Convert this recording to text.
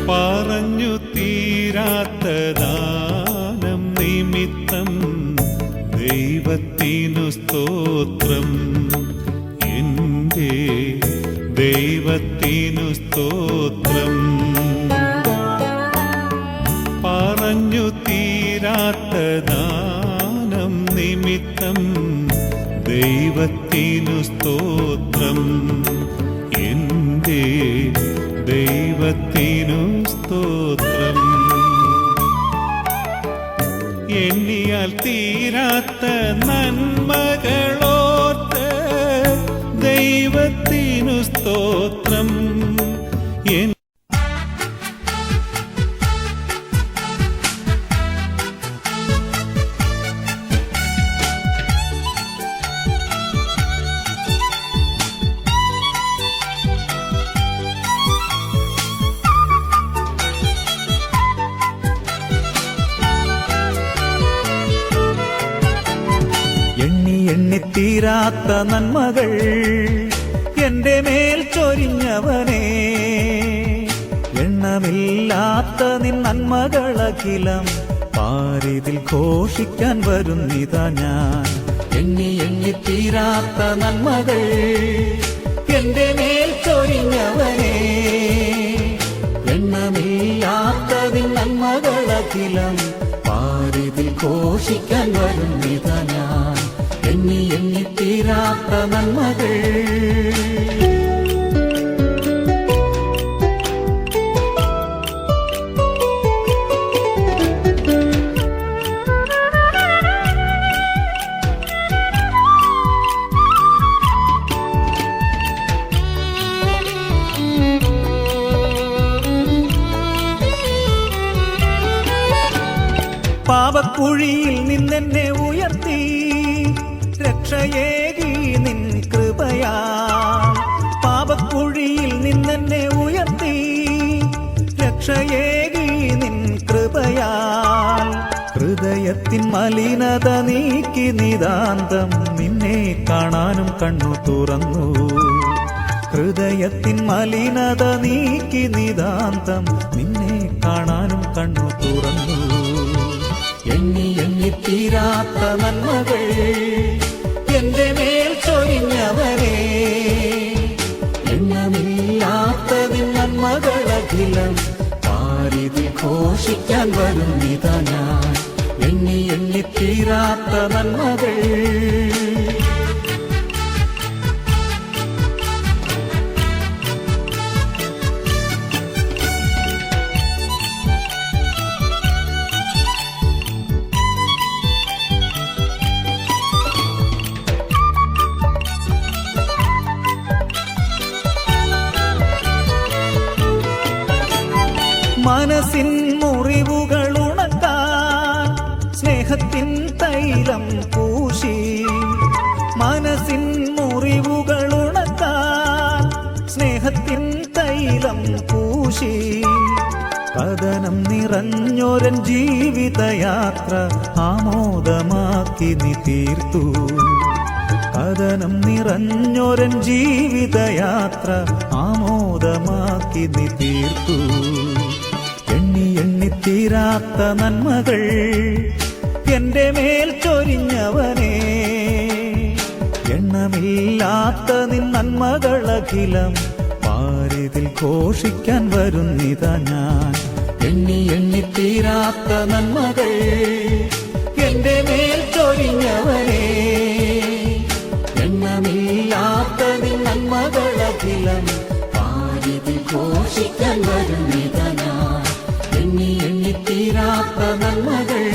പറഞ്ഞു തീരാത്ത ദാനം നിമിത്തം ദൈവത്തിനു സ്തോത്രം, എൻ്റെ ദൈവത്തിനു സ്തോത്രം. പറഞ്ഞു തീരാത്ത ദാനം നിമിത്തം ദൈവത്തിനു സ്തോത്രം, എൻ്റെ ദൈവത്തിനു സ്തോത്രം. എണ്ണിയാൽ തീരാത്ത നന്മകളോർത്ത് ദൈവത്തിനു സ്തോത്രം. എണ്ണിത്തീരാത്ത നന്മകൾ എൻ്റെ മേൽ ചൊരിഞ്ഞവനേ, എണ്ണമില്ലാത്ത നിൻ നന്മകളഖിലം പാരിതിൽ ഘോഷിക്കാൻ വരുന്നിതാ ഞാൻ. എണ്ണിത്തീരാത്ത നന്മകൾ എൻ്റെ മേൽ ചൊരിഞ്ഞവനേ, എണ്ണമില്ലാത്ത നിൻ നന്മകളഖിലം പാരിതിൽ ഘോഷിക്കാൻ വരുന്നിതാ ഞാൻ. എണ്ണിത്തീരാത്ത നന്മകൾ. പാപക്കുഴിയിൽ നിന്നെന്നെ ഉയർത്തി രക്ഷയേകി നിൻ കൃപയാൽ. പാപക്കുഴിയിൽ നിന്നെന്നെ ഉയർത്തി രക്ഷയേകി നിൻ കൃപയാൽ. ഹൃദയത്തിൻ മലിനത നീക്കി നിതാന്തം നിന്നെ കാണാനും കണ്ണു തുറന്നു. ഹൃദയത്തിൻ മലിനത നീക്കി നിതാന്തം നിന്നെ കാണാനും കണ്ണു തുറന്നു. എണ്ണിത്തീരാത്ത നന്മകൾ എൻ്റെ മേൽ ചൊരിഞ്ഞവനേ, എണ്ണമില്ലാത്ത നിൻ നന്മകളഖിലം പാരിതിൽ ഘോഷിക്കാൻ വരുന്നിതാ ഞാൻ. എണ്ണിത്തീരാത്ത നന്മകൾ. മനസ്സിൻ മുറിവുകൾ ഉണക്കാൻ സ്നേഹത്തിൻ തൈലം പൂശി. മനസ്സിൻ മുറിവുകൾ ഉണക്കാൻ സ്നേഹത്തിൻ തൈലം പൂശി. കഥനം നിറഞ്ഞൊരൻ ജീവിതയാത്ര ആമോദമാക്കി നീ തീർത്തു. കഥനം നിറഞ്ഞൊരൻ ജീവിതയാത്ര ആമോദമാക്കി നീ തീർത്തു. എണ്ണിത്തീരാത്ത നന്മകൾ എൻ്റെ മേൽ ചൊരിഞ്ഞവനേ, എണ്ണമില്ലാത്ത നിൻ നന്മകളഖിലം പാരിതിൽ ഘോഷിക്കാൻ വരുന്നിതാ ഞാൻ. എണ്ണിത്തീരാത്ത നന്മകൾ എൻ്റെ മേൽ ചൊരിഞ്ഞവനേ, എണ്ണമില്ലാത്ത നിൻ നന്മകളഖിലം പാരിതിൽ ഘോഷിക്കാൻ വരുന്നിതാ ഞാൻ. എണ്ണിത്തീരാത്ത നന്മകൾ.